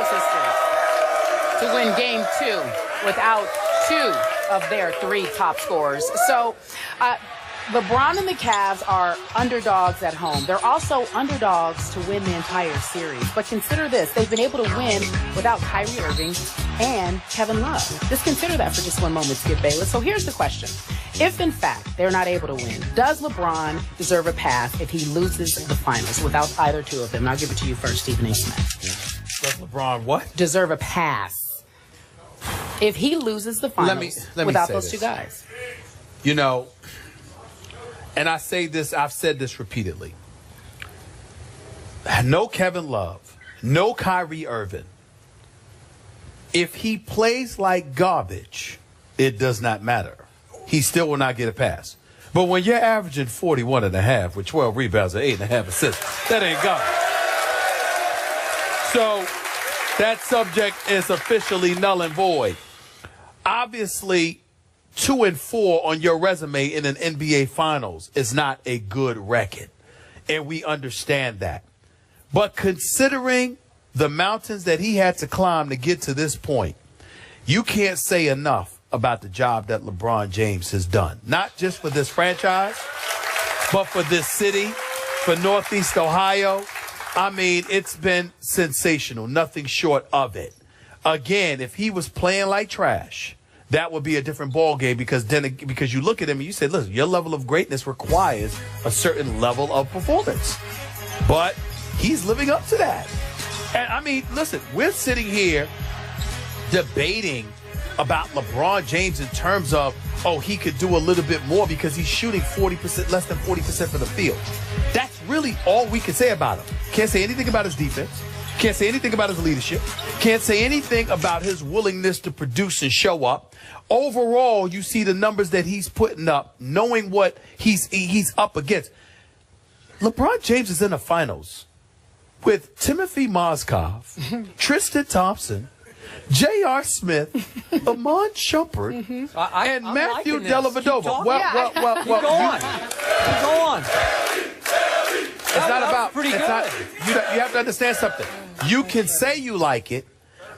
sisters to win game 2 without 2 of their 3 top scorers. So LeBron and the Cavs are underdogs at home. They're also underdogs to win the entire series. But consider this. They've been able to win without Kyrie Irving and Kevin Love. Just consider that for just one moment, Skip Bayless. So here's the question. If, in fact, they're not able to win, does LeBron deserve a pass if he loses the finals without either 2 of them? And I'll give it to you first, Stephen A. Smith. Does LeBron what? Deserve a pass if he loses the finals without those 2 guys. You know, and I say this, I've said this repeatedly. No Kevin Love, no Kyrie Irving. If he plays like garbage, it does not matter. He still will not get a pass. But when you're averaging 41.5 with 12 rebounds and 8.5 assists, that ain't garbage. So that subject is officially null and void. Obviously, 2-4 on your resume in an NBA Finals is not a good record, and we understand that. But considering the mountains that he had to climb to get to this point, you can't say enough about the job that LeBron James has done, not just for this franchise, but for this city, for Northeast Ohio. I mean, it's been sensational, nothing short of it. Again, if he was playing like trash, that would be a different ball game because you look at him and you say, listen, your level of greatness requires a certain level of performance. But he's living up to that. And I mean, listen, we're sitting here debating about LeBron James in terms of, oh, he could do a little bit more because he's shooting 40%, less than 40% from the field. That's really all we can say about him. Can't say anything about his defense. Can't say anything about his leadership. Can't say anything about his willingness to produce and show up. Overall, you see the numbers that he's putting up, knowing what he's up against. LeBron James is in the finals with Timothy Mozgov, Tristan Thompson, J.R. Smith, Amon Shumpert, and Matthew Dellavedova. Well, go on. Go on. It's not about. Pretty good. You have to understand something. You can say you like it,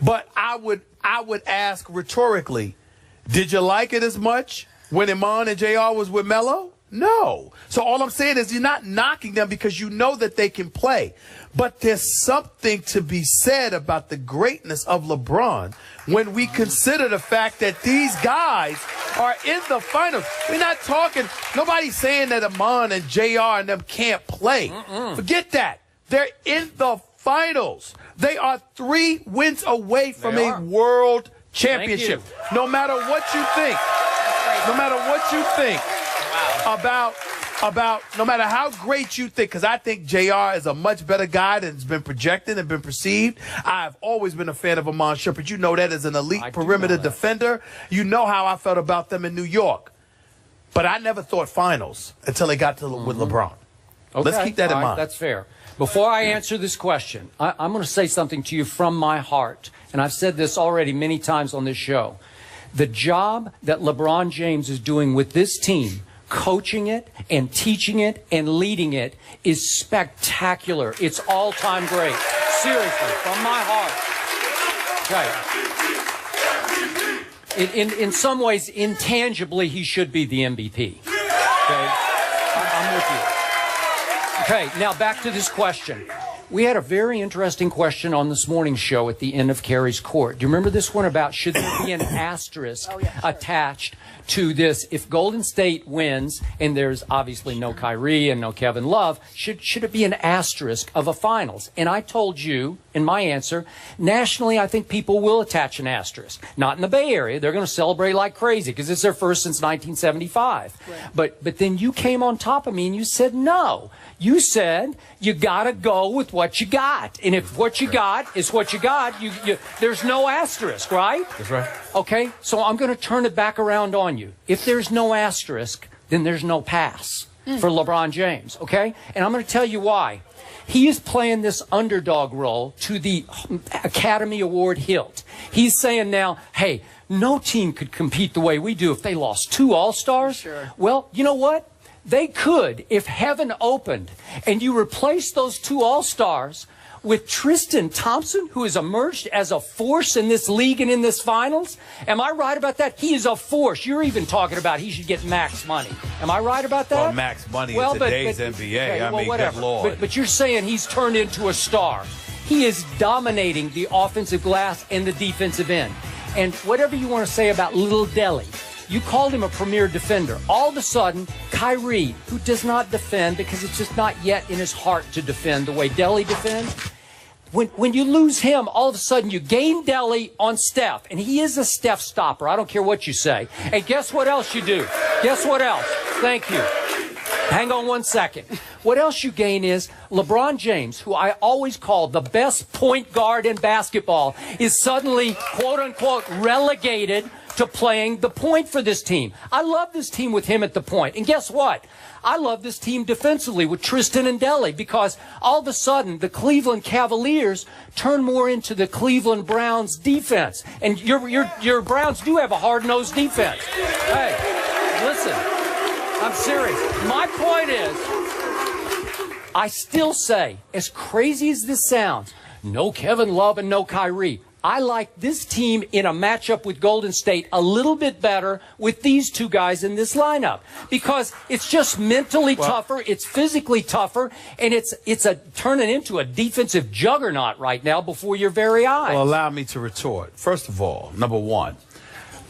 but I would ask rhetorically, did you like it as much when Amon and JR was with Melo? No. So all I'm saying is you're not knocking them because you know that they can play. But there's something to be said about the greatness of LeBron when we consider the fact that these guys are in the finals. We're not talking, nobody's saying that Amon and JR and them can't play. Forget that. They're in the finals. They are 3 wins away from a world championship. No matter what you think, about no matter how great you think, because I think JR is a much better guy than has been projected and been perceived. I've always been a fan of Amon Shumpert. You know that as an elite perimeter defender. You know how I felt about them in New York. But I never thought finals until they got to with LeBron. Okay. Let's keep that in mind. That's fair. Before I answer this question, I'm going to say something to you from my heart. And I've said this already many times on this show. The job that LeBron James is doing with this team, coaching it and teaching it and leading it, is spectacular. It's all-time great. Seriously, from my heart. Okay. In some ways, intangibly, he should be the MVP. Okay? I'm with you. Okay, now back to this question. We had a very interesting question on this morning's show at the end of Carrie's Court. Do you remember this one about should there be an asterisk attached to this? If Golden State wins, and there's obviously no Kyrie and no Kevin Love, should it be an asterisk of a finals? And I told you in my answer, nationally, I think people will attach an asterisk. Not in the Bay Area. They're going to celebrate like crazy because it's their first since 1975. Right. But then you came on top of me and you said no. You said you got to go with what you got. And if what you got is what you got, there's no asterisk, right? That's right. Okay, so I'm going to turn it back around on you. If there's no asterisk, then there's no pass for LeBron James, okay? And I'm going to tell you why. He is playing this underdog role to the Academy Award hilt. He's saying now, hey, no team could compete the way we do if they lost 2 All-Stars. Sure. Well, you know what? They could if heaven opened and you replace those 2 All-Stars with Tristan Thompson, who has emerged as a force in this league and in this finals? Am I right about that? He is a force. You're even talking about he should get max money. Am I right about that? Well, max money in today's NBA. Okay, I mean, whatever. good Lord. But you're saying he's turned into a star. He is dominating the offensive glass and the defensive end. And whatever you want to say about Little Delhi, you called him a premier defender. All of a sudden, Kyrie, who does not defend because it's just not yet in his heart to defend the way Delhi defends, when you lose him, all of a sudden you gain Delhi on Steph. And he is a Steph stopper. I don't care what you say. And guess what else you do? Guess what else? Thank you. Hang on 1 second. What else you gain is LeBron James, who I always call the best point guard in basketball, is suddenly, quote unquote, relegated to playing the point for this team. I love this team with him at the point. And guess what? I love this team defensively with Tristan and Delhi because all of a sudden the Cleveland Cavaliers turn more into the Cleveland Browns defense. And your Browns do have a hard-nosed defense. Hey, listen, I'm serious. My point is, I still say, as crazy as this sounds, no Kevin Love and no Kyrie. I like this team in a matchup with Golden State a little bit better with these two guys in this lineup because it's just mentally tougher, it's physically tougher, and it's turning into a defensive juggernaut right now before your very eyes. Well, allow me to retort. First of all, number one,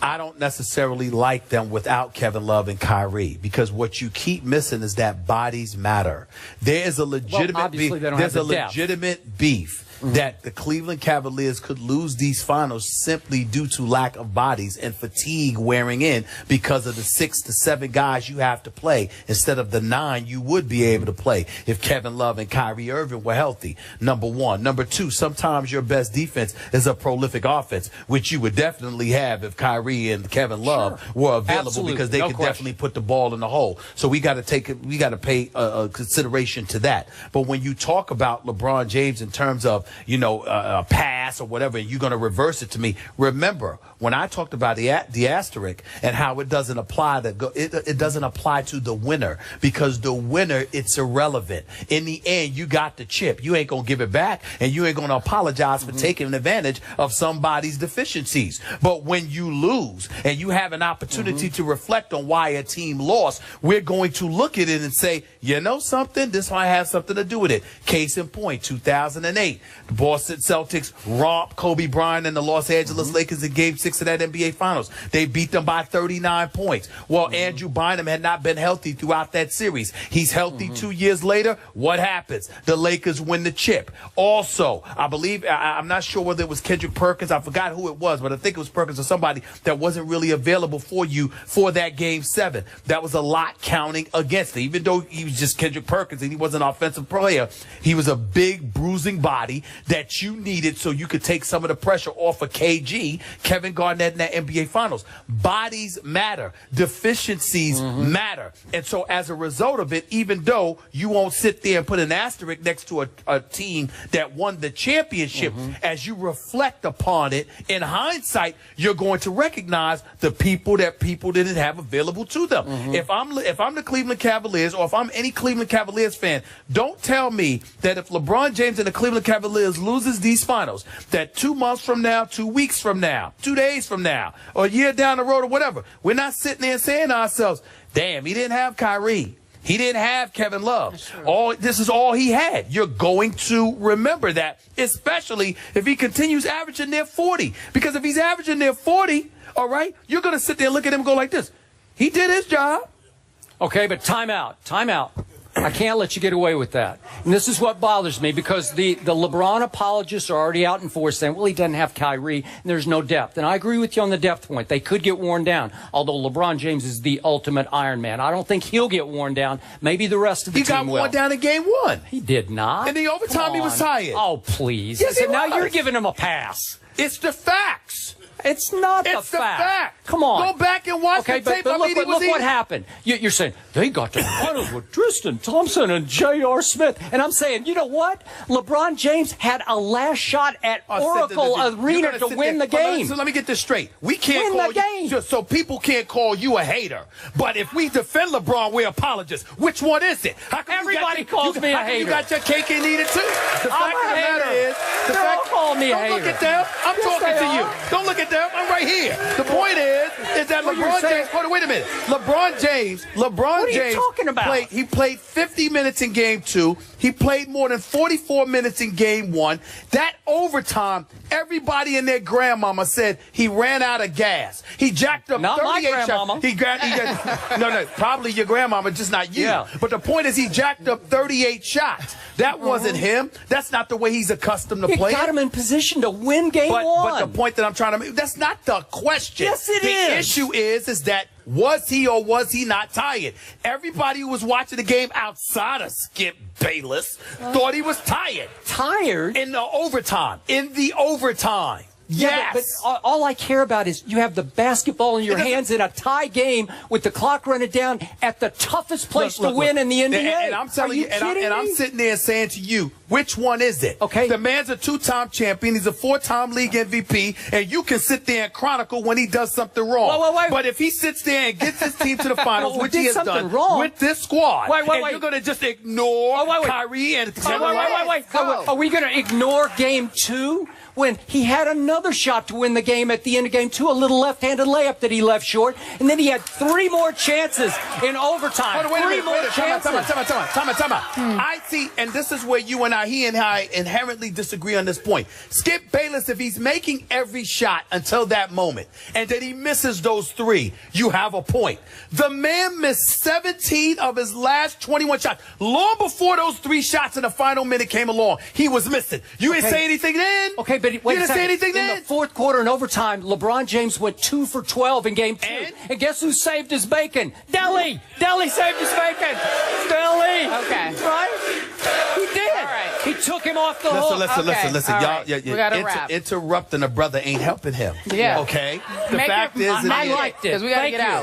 I don't necessarily like them without Kevin Love and Kyrie because what you keep missing is that bodies matter. There is a legitimate beef. There's a legitimate beef. That the Cleveland Cavaliers could lose these finals simply due to lack of bodies and fatigue wearing in because of the 6 to 7 guys you have to play instead of the 9 you would be able to play if Kevin Love and Kyrie Irving were healthy. Number one. Number two, sometimes your best defense is a prolific offense, which you would definitely have if Kyrie and Kevin Love were available because they could definitely put the ball in the hole. So we got to pay consideration to that. But when you talk about LeBron James in terms of a pass or whatever, and you're going to reverse it to me. Remember, when I talked about the asterisk and how it doesn't apply it doesn't apply to the winner because the winner, it's irrelevant. In the end, you got the chip. You ain't going to give it back, and you ain't going to apologize for taking advantage of somebody's deficiencies. But when you lose and you have an opportunity to reflect on why a team lost, we're going to look at it and say, you know something? This might have something to do with it. Case in point, 2008. The Boston Celtics romped Kobe Bryant and the Los Angeles Lakers in Game 6 of that NBA Finals. They beat them by 39 points. Well, Andrew Bynum had not been healthy throughout that series. He's healthy 2 years later. What happens? The Lakers win the chip. Also, I believe, I'm not sure whether it was Kendrick Perkins. I forgot who it was, but I think it was Perkins or somebody that wasn't really available for you for that Game 7. That was a lot counting against it. Even though he was just Kendrick Perkins and he was an offensive player, he was a big, bruising body that you needed so you could take some of the pressure off of KG, Kevin Garnett, in that NBA Finals. Bodies matter. Deficiencies matter. And so as a result of it, even though you won't sit there and put an asterisk next to a team that won the championship, as you reflect upon it, in hindsight, you're going to recognize the people that people didn't have available to them. If I'm the Cleveland Cavaliers, or if I'm any Cleveland Cavaliers fan, don't tell me that if LeBron James and the Cleveland Cavaliers loses these finals, that 2 months from now, 2 weeks from now, 2 days from now, or a year down the road or whatever, we're not sitting there saying to ourselves, damn, he didn't have Kyrie. He didn't have Kevin Love. This is all he had. You're going to remember that, especially if he continues averaging near 40. Because if he's averaging near 40, all right, you're going to sit there and look at him and go like this. He did his job. Okay, but time out. Time out. I can't let you get away with that. And this is what bothers me because the LeBron apologists are already out in force saying, well, he doesn't have Kyrie and there's no depth. And I agree with you on the depth point. They could get worn down, although LeBron James is the ultimate Iron Man. I don't think he'll get worn down. Maybe the rest of the team will. He got worn down in Game 1. He did not. In the overtime, he was tired. Oh, please. Yes, Now you're giving him a pass. It's the facts. It's not the It's the fact. fact. Come on. Go back and watch Okay, the tape. but look what happened. You're saying they got to the finals with Tristan Thompson and J.R. Smith. And I'm saying, you know what? LeBron James had a last shot at Oracle Arena to win the game. So let me get this straight. We can't Win call the game. you, so people can't call you a hater. But if we defend LeBron, we're apologists. Which one is it? How come Everybody calls me a hater. You got your cake and eat it too. The I'm fact of a the matter hater. is, They're all calling me a don't look hater. at them. I'm Yes, talking they to you. are. Don't look at them. I'm right here. The point is that What you're LeBron saying- James. Hold on, wait a minute. LeBron James. What are you talking about? He played 50 minutes in game 2. He played more than 44 minutes in game 1. That overtime, everybody and their grandmama said he ran out of gas. He jacked up Not my 38 grandmama. shots. No, probably your grandmama, just not you. Yeah. But the point is he jacked up 38 shots. That wasn't him. That's not the way he's accustomed to You playing. got him in position to win game But 1. the point that I'm trying to make, that's not the question. Yes, it the is. The issue is that was he or was he not tired? Everybody who was watching the game outside of Skip Bayless thought he was tired. Tired? In the overtime. In the overtime. Yeah, Yes. but all I care about is you have the basketball in your hands in a tie game with the clock running down at the toughest place to win in the NBA. And I'm telling you, and I'm me? sitting there saying to you, which one is it? Okay. The man's a 2-time champion. He's a 4-time league MVP. And you can sit there and chronicle when he does something wrong. Wait. But if he sits there and gets his team to the finals, Well, which did he has something done wrong. with this squad, Wait. and you're going to just ignore Kyrie and Wait. Go. Are we going to ignore game 2 when he had another shot to win the game at the end of game 2, a little left-handed layup that he left short, and then he had 3 more chances in overtime. Hold on, wait a minute, more chances. Time out. I see, and this is where he and I inherently disagree on this point. Skip Bayless, if he's making every shot until that moment, and then he misses those 3, you have a point. The man missed 17 of his last 21 shots. Long before those 3 shots in the final minute came along, he was missing. You didn't say anything then. Okay, but wait you a didn't second. say anything then. In the fourth quarter and overtime, LeBron James went 2 for 12 in game 2. And guess who saved his bacon? Deli saved his bacon. Deli. Okay. Right? He did. All right. He took him off the hook. Listen. All Y'all, right. We gotta wrap. interrupting a brother ain't helping him. Yeah. Okay. The Make fact it- is, I liked it. Because we got to Thank get you. out.